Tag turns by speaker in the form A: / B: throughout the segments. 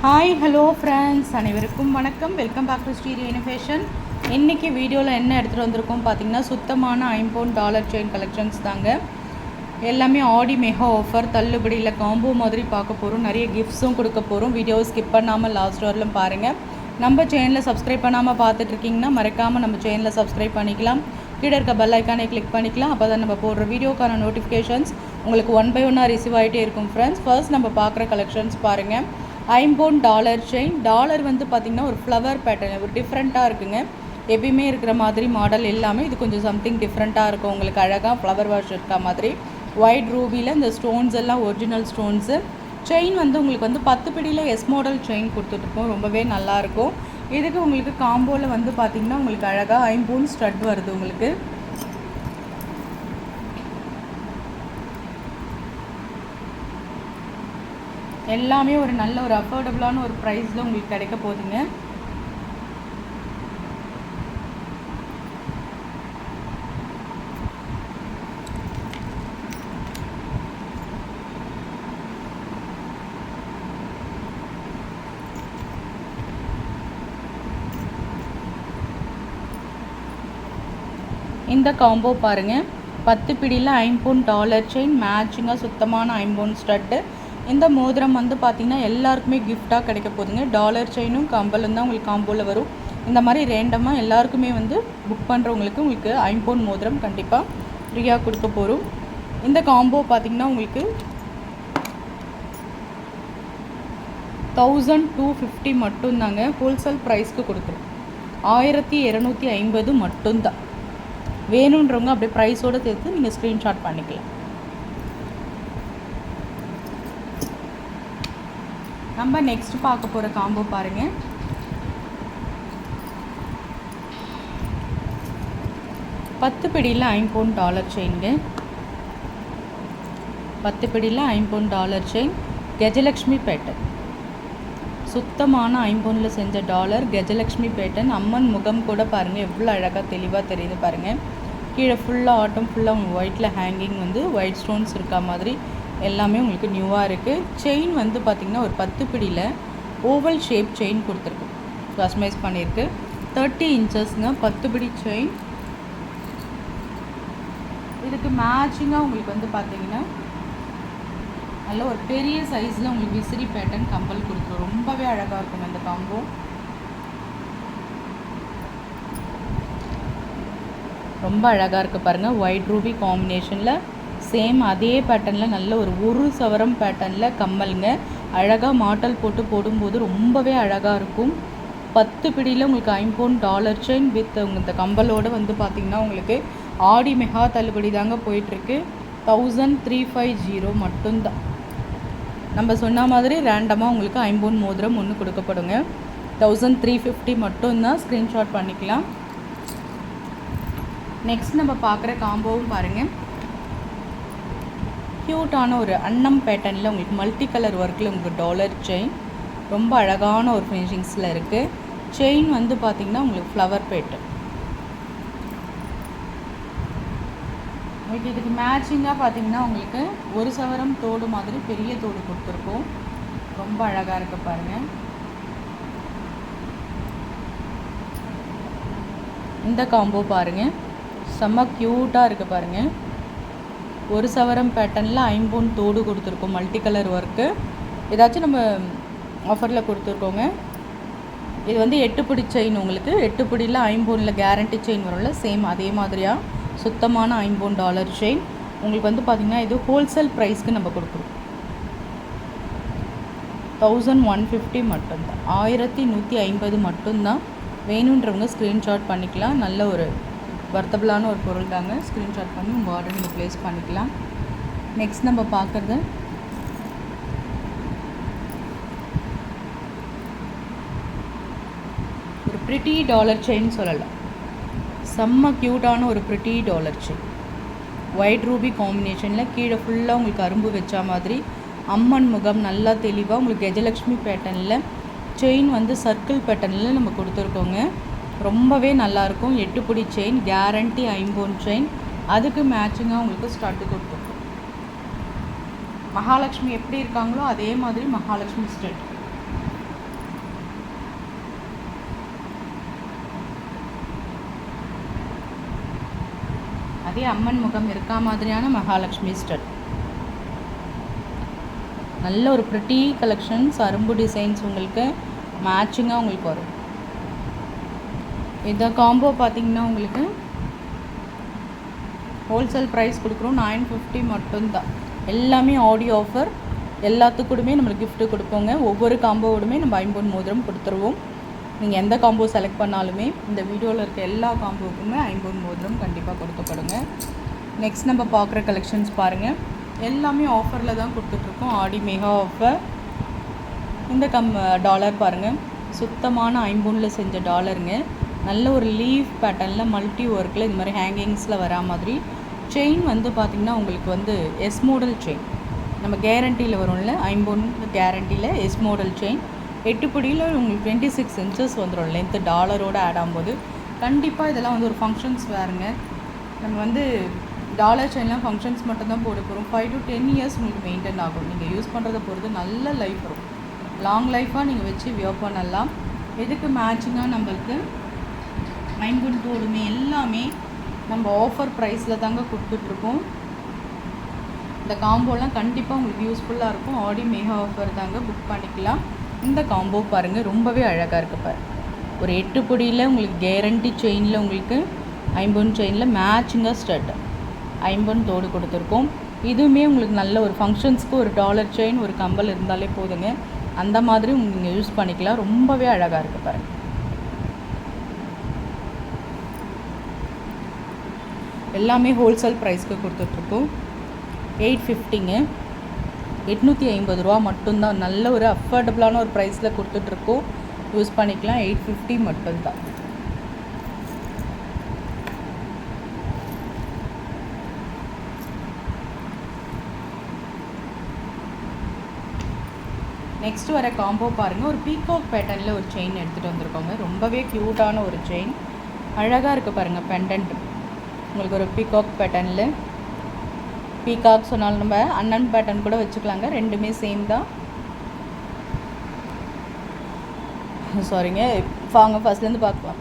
A: Hi hello friends, அனைவருக்கும் வணக்கம். Welcome back to Sri Innovation. இன்றைக்கி வீடியோவில் என்ன எடுத்துகிட்டு வந்திருக்கோம் பார்த்திங்கன்னா, சுத்தமான ஐம்பவுண்ட் டாலர் செயின் கலெக்ஷன்ஸ் தாங்க. எல்லாமே ஆடி மெகா ஆஃபர் தள்ளுபடியில் காம்போ மாதிரி பார்க்க போகிறோம். நிறைய கிஃப்ட்ஸும் கொடுக்க போகிறோம். வீடியோவை ஸ்கிப் பண்ணாமல் லாஸ்ட் வரலும் பாருங்கள். நம்ம சேனலில் சப்ஸ்கிரைப் பண்ணாமல் பார்த்துட்ருக்கீங்கன்னா மறக்காமல் நம்ம சேனலில் சப்ஸ்கிரைப் பண்ணிக்கலாம். கீழே இருக்க பெல் ஐக்கானை கிளிக் பண்ணிக்கலாம். அப்போ தான் நம்ம போடுற வீடியோக்கான நோட்டிஃபிகேஷன்ஸ் உங்களுக்கு 1 by 1 ரிசீவ் ஆகிட்டே இருக்கும். ஃப்ரெண்ட்ஸ், ஃபர்ஸ்ட் நம்ம பார்க்குற கலெக்ஷன்ஸ் பாருங்கள். ஐம்பவுண்ட் டாலர் செயின். டாலர் வந்து பார்த்திங்கன்னா ஒரு ஃப்ளவர் பேட்டர்ன், ஒரு டிஃப்ரெண்ட்டாக இருக்குங்க. எப்பயுமே இருக்கிற மாதிரி மாடல் எல்லாமே இது கொஞ்சம் சம்திங் டிஃப்ரெண்ட்டாக இருக்கும். உங்களுக்கு அழகாக ஃப்ளவர் வாஷ் இருக்க மாதிரி ஒயிட் ரூபியில் இந்த ஸ்டோன்ஸ் எல்லாம் ஒரிஜினல் ஸ்டோன்ஸு. செயின் வந்து உங்களுக்கு வந்து 10 பிடியில் எஸ் மாடல் செயின் கொடுத்துட்ருக்கோம். ரொம்பவே நல்லாயிருக்கும். இதுக்கு உங்களுக்கு காம்போவில் வந்து பார்த்திங்கன்னா உங்களுக்கு அழகாக ஐம்பவுண்ட் ஸ்டட் வருது. உங்களுக்கு எல்லாமே ஒரு நல்ல ஒரு அஃபோர்டபுளான ஒரு ப்ரைஸில் உங்களுக்கு கிடைக்க போகுதுங்க. இந்த காம்போ பாருங்கள். 10 பிடியில் ஐம்பவுண்ட் டாலர் செயின், மேட்சிங்காக சுத்தமான ஐம்பவுண்ட் ஸ்டட்டு. இந்த மோதிரம் வந்து பார்த்திங்கன்னா எல்லாருக்குமே கிஃப்டாக கிடைக்க போகுதுங்க. டாலர் செயினும் கம்பலும் தான் உங்களுக்கு காம்போவில் வரும். இந்த மாதிரி ரேண்டமாக எல்லாருக்குமே வந்து புக் பண்ணுறவங்களுக்கு உங்களுக்கு ஐம்பவுண்ட் மோதிரம் கண்டிப்பாக ஃப்ரீயாக கொடுக்க போகிறோம். இந்த காம்போ பார்த்திங்கன்னா உங்களுக்கு 1250 மட்டும்தாங்க. ஹோல்சேல் ப்ரைஸ்க்கு கொடுக்குறோம். 1250 மட்டும்தான். வேணுன்றவங்க அப்படியே ப்ரைஸோடு சேர்த்து நீங்கள் ஸ்க்ரீன்ஷாட் பண்ணிக்கலாம். நம்ம நெக்ஸ்ட் பார்க்க போகிற காம்போ பாருங்கள். பத்து பிடியில் ஐம்பவுண்ட் டாலர் செயின்ங்க. 10 பிடியில் ஐம்பவுண்ட் டாலர் செயின், கஜலக்ஷ்மி பேட்டர்ன். சுத்தமான ஐம்பவுண்டில் செஞ்ச டாலர் கஜலக்ஷ்மி பேட்டர்ன். அம்மன் முகம் கூட பாருங்கள் எவ்வளோ அழகாக தெளிவாக தெரியுது பாருங்கள். கீழே ஃபுல்லாக ஆட்டம் ஃபுல்லாக உங்களுக்கு ஒயிட்டில் ஹேங்கிங் வந்து ஒயிட் ஸ்டோன்ஸ் இருக்கா மாதிரி எல்லாமே உங்களுக்கு நியூவாக இருக்குது. செயின் வந்து பார்த்திங்கன்னா ஒரு 10 பிடியில் ஓவல் ஷேப் செயின் கொடுத்துருக்கு. கஸ்டமைஸ் பண்ணியிருக்கு. 30 இன்ச்சஸ்ங்க 10 பிடி செயின். இதுக்கு மேட்சிங்காக உங்களுக்கு வந்து பார்த்திங்கன்னா நல்ல ஒரு பெரிய சைஸில் உங்களுக்கு விசிறி பேட்டர்ன் கம்பல் கொடுத்துரும். ரொம்பவே அழகாக இருக்கும் இந்த காம்போ. ரொம்ப அழகாக இருக்குது பாருங்கள். ஒயிட் ரூபி காம்பினேஷனில் சேம் அதே பேட்டர்னில் நல்ல ஒரு சவரம் பேட்டர்னில் கம்மலுங்க. அழகாக மாட்டல் போட்டு போடும்போது ரொம்பவே அழகாக இருக்கும். 10 பிடியில் உங்களுக்கு ஐம்பவுண்ட் டாலர் செயின் வித் இந்த கம்பலோடு வந்து பார்த்திங்கன்னா உங்களுக்கு ஆடி மெகா தள்ளுபடி தாங்க போயிட்டுருக்கு. 1350 மட்டும்தான். நம்ம சொன்ன மாதிரி ரேண்டமாக உங்களுக்கு ஐம்பவுண்ட் மோதிரம் ஒன்று கொடுக்கப்படுங்க. 1350 மட்டும்தான். ஸ்க்ரீன்ஷாட் பண்ணிக்கலாம். நெக்ஸ்ட் நம்ம பார்க்குற காம்போவும் பாருங்கள். க்யூட்டான ஒரு அன்னம் பேட்டர்னில் உங்களுக்கு மல்டி கலர் ஒர்க்கில் உங்களுக்கு டாலர் செயின் ரொம்ப அழகான ஒரு ஃபினிஷிங்ஸில் இருக்குது. செயின் வந்து பார்த்திங்கன்னா உங்களுக்கு ஃப்ளவர் பேட்டர்ன். உங்களுக்கு இதுக்கு மேட்சிங்காக பார்த்திங்கன்னா உங்களுக்கு ஒரு சவரம் தோடு மாதிரி பெரிய தோடு கொடுத்துருக்கோம். ரொம்ப அழகாக இருக்குது பாருங்கள். இந்த காம்போ பாருங்கள், செம்ம க்யூட்டாக இருக்குது பாருங்கள். ஒரு சவரம் பேட்டர்னில் ஐம்பவுண்ட் தோடு கொடுத்துருக்கோம். Multi colour work. ஏதாச்சும் நம்ம ஆஃபரில் கொடுத்துருக்கோங்க. இது வந்து 8 பிடி செயின். உங்களுக்கு 8 பிடியில் ஐம்பவுண்டில் கேரண்டி செயின் வரும்ல, சேம் அதே மாதிரியாக சுத்தமான ஐம்பவுண்ட் டாலர் செயின். உங்களுக்கு வந்து பார்த்திங்கன்னா இது ஹோல்சேல் ப்ரைஸ்க்கு நம்ம கொடுக்குறோம். 1150 மட்டும்தான். 1150 மட்டும்தான். வேணுன்றவங்க ஸ்க்ரீன்ஷாட் பண்ணிக்கலாம். நல்ல ஒரு வர்த்தபிளான ஒரு பொருள் தாங்க. ஸ்க்ரீன்ஷாட் பண்ணி உங்கள் ஆர்டர் நீங்கள் ப்ளேஸ் பண்ணிக்கலாம். நெக்ஸ்ட் நம்ம பார்க்குறது ஒரு ப்ரிட்டி டாலர் செயின் சொல்லலாம். செம்ம க்யூட்டான ஒரு pretty dollar chain. White Ruby காம்பினேஷனில் கீழே ஃபுல்லாக உங்களுக்கு அரும்பு வச்சா மாதிரி அம்மன் முகம் நல்லா தெளிவாக உங்களுக்கு கஜலக்ஷ்மி பேட்டர்னில் செயின் வந்து சர்க்கிள் பேட்டர்னில் நம்ம கொடுத்துருக்கோங்க. ரொம்பவே நல்லாயிருக்கும். 8 பிடி செயின், கேரண்டி ஐம்பவுண்ட் செயின். அதுக்கு மேட்சிங்காக உங்களுக்கு ஸ்டட்டு கொடுத்துருக்கோம். மகாலட்சுமி எப்படி இருக்காங்களோ அதே மாதிரி மகாலட்சுமி ஸ்டட். அதே அம்மன் முகம் இருக்கா மாதிரியான மகாலட்சுமி ஸ்டட். நல்ல ஒரு ப்ரிட்டி கலெக்ஷன்ஸ், அரும்பு டிசைன்ஸ் உங்களுக்கு மேட்சிங்காக உங்களுக்கு வரும். இந்த காம்போ பார்த்திங்கன்னா உங்களுக்கு ஹோல்சேல் ப்ரைஸ் கொடுக்குறோம் 950 மட்டும்தான். எல்லாமே ஆடியோ ஆஃபர், எல்லாத்துக்கூடமே நம்மளுக்கு கிஃப்ட்டு கொடுப்போங்க. ஒவ்வொரு காம்போவோடுமே நம்ம 50 மோதிரம் கொடுத்துருவோம். நீங்கள் எந்த காம்போ செலக்ட் பண்ணாலுமே இந்த வீடியோவில் இருக்க எல்லா காம்போவுக்குமே 50 மோதிரம் கண்டிப்பாக கொடுக்கப்படுங்க. நெக்ஸ்ட் நம்ம பார்க்குற கலெக்ஷன்ஸ் பாருங்கள். எல்லாமே ஆஃபரில் தான் கொடுத்துட்ருக்கோம். ஆடி மெகா ஆஃபர். இந்த டாலர் பாருங்கள், சுத்தமான ஐம்பொனில் செஞ்ச டாலருங்க. நல்ல ஒரு லீஃப் பேட்டர்னில் மல்டி ஒர்க்கில் இது மாதிரி ஹேங்கிங்ஸில் வரா மாதிரி செயின் வந்து பார்த்திங்கன்னா உங்களுக்கு வந்து எஸ் மாடல் செயின். நம்ம கேரண்டியில் வரும்ல, ஐம்பொன் கேரண்டியில் எஸ் மாடல் செயின். 8 பிடியில் உங்களுக்கு 26 இன்ச்சஸ் வந்துடும் லென்த்து டாலரோடு ஆட் ஆகும்போது. கண்டிப்பாக இதெல்லாம் வந்து ஒரு ஃபங்க்ஷன்ஸ் வேறுங்க. நம்ம வந்து டாலர் செயின்லாம் ஃபங்க்ஷன்ஸ் மட்டும்தான் போட போகிறோம். 5 to 10 இயர்ஸ் உங்களுக்கு மெயின்டைன் ஆகும். நீங்கள் யூஸ் பண்ணுறதை பொறுத்து நல்ல லைஃப் வரும். லாங் லைஃபாக நீங்கள் வச்சு வியர் பண்ணலாம். எதுக்கு மேட்சிங்காக நம்மளுக்கு ஐம்பொன் தோடுமே எல்லாமே நம்ம ஆஃபர் ப்ரைஸில் தாங்க கொடுத்துட்ருக்கோம். இந்த காம்போலாம் கண்டிப்பாக உங்களுக்கு யூஸ்ஃபுல்லாக இருக்கும். ஆடி மெகா ஆஃபர் தாங்க, புக் பண்ணிக்கலாம். இந்த காம்போ பாருங்கள், ரொம்பவே அழகாக இருக்குது பாரு. ஒரு 8 பிடியில் உங்களுக்கு கேரண்டி செயினில் உங்களுக்கு ஐம்பொன் செயினில் மேட்சிங்காக ஸ்டட் ஐம்பொன் தோடு கொடுத்துருக்கோம். இதுவுமே உங்களுக்கு நல்ல ஒரு ஃபங்க்ஷன்ஸ்க்கு ஒரு டாலர் செயின் ஒரு கம்பல் இருந்தாலே போதுங்க. அந்த மாதிரி நீங்கள் யூஸ் பண்ணிக்கலாம். ரொம்பவே அழகாக இருக்குது பாருங்கள். எல்லாமே ஹோல்சேல் ப்ரைஸ்க்கு கொடுத்துட்ருக்கோம். 850ங்க, 850 ரூபா மட்டும்தான். நல்ல ஒரு அஃபோர்டபுளான ஒரு ப்ரைஸில் கொடுத்துட்ருக்கோம். யூஸ் பண்ணிக்கலாம். 850 மட்டும்தான். நெக்ஸ்ட் வர காம்போ பாருங்கள். ஒரு பீகாக் பேட்டர்னில் ஒரு செயின் எடுத்துகிட்டு வந்திருக்கோங்க. ரொம்பவே க்யூட்டான ஒரு செயின், அழகாக இருக்குது பாருங்கள். பெண்டன்ட் உங்களுக்கு ஒரு பீகாக் பேட்டர்னில், பீகாக் சொன்னாலும் நம்ம அண்ணன் பேட்டர்ன் கூட வச்சுக்கலாங்க. ரெண்டுமே சேம் தான். சாரிங்க, வாங்க ஃபர்ஸ்ட்லேருந்து பார்க்கலாம்.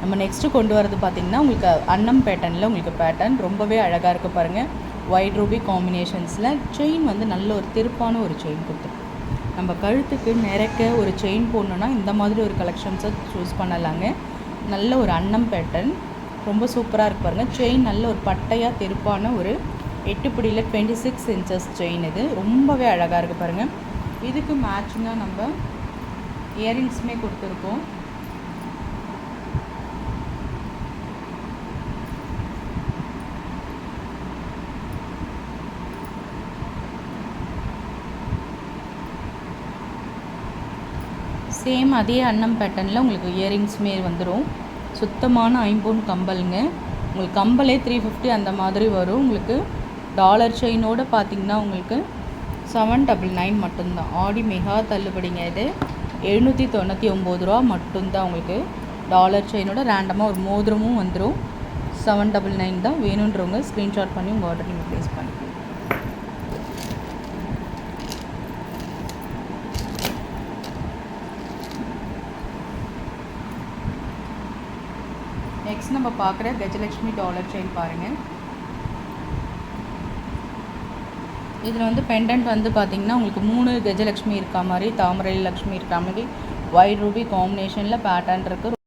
A: நம்ம நெக்ஸ்ட்டு கொண்டு வரது பார்த்திங்கன்னா உங்களுக்கு அன்னம் பேட்டர்னில் உங்களுக்கு பேட்டர்ன் ரொம்பவே அழகாக இருக்குது பாருங்கள். ஒயிட் ரூபி காம்பினேஷன்ஸில் செயின் வந்து நல்ல ஒரு திருப்பான ஒரு செயின் கொடுத்துருக்கு. நம்ம கழுத்துக்கு நிறைக்க ஒரு செயின் போடணுன்னா இந்த மாதிரி ஒரு கலெக்ஷன்ஸை சூஸ் பண்ணலாங்க. நல்ல ஒரு அன்னம் பேட்டர்ன் ரொம்ப சூப்பராக இருக்கு பாருங்கள். செயின் நல்ல ஒரு பட்டையாக திருப்பான ஒரு 8 பிடியில் 26 இன்ச்சஸ் செயின். இது ரொம்பவே அழகாக இருக்குது பாருங்கள். இதுக்கு மேட்சிங்காக நம்ம இயரிங்ஸுமே கொடுத்துருக்கோம். சேம் அதே அன்னம் பேட்டர்னில் உங்களுக்கு இயரிங்ஸுமே வந்துடும். சுத்தமான ஐம்பொன் கம்பலுங்க. உங்களுக்கு கம்பலே 350 அந்த மாதிரி வரும். உங்களுக்கு டாலர் செயினோடு பார்த்திங்கன்னா உங்களுக்கு 799 மட்டும்தான். ஆடி மெகா தள்ளுபடிங்க. இது 799 ரூபா மட்டும்தான். உங்களுக்கு டாலர் செயினோட ரேண்டமாக ஒரு மோதிரமும் வந்துடும். 799 தான். வேணுன்றவங்க ஸ்க்ரீன்ஷாட் பண்ணி உங்கள் ஆர்டர் நீங்கள் ப்ளேஸ் பண்ணிக்கலாம். நெக்ஸ்ட் நம்ம பார்க்குற கஜலட்சுமி டாலர் செயின் பாருங்கள். இதில் வந்து பெண்டன்ட் வந்து பார்த்திங்கன்னா உங்களுக்கு 3 கஜலட்சுமி இருக்கா மாதிரி, தாமரை லக்ஷ்மி இருக்கா மாதிரி ஒயிட் ரூபி காம்பினேஷனில் பேட்டர்ன் இருக்குது.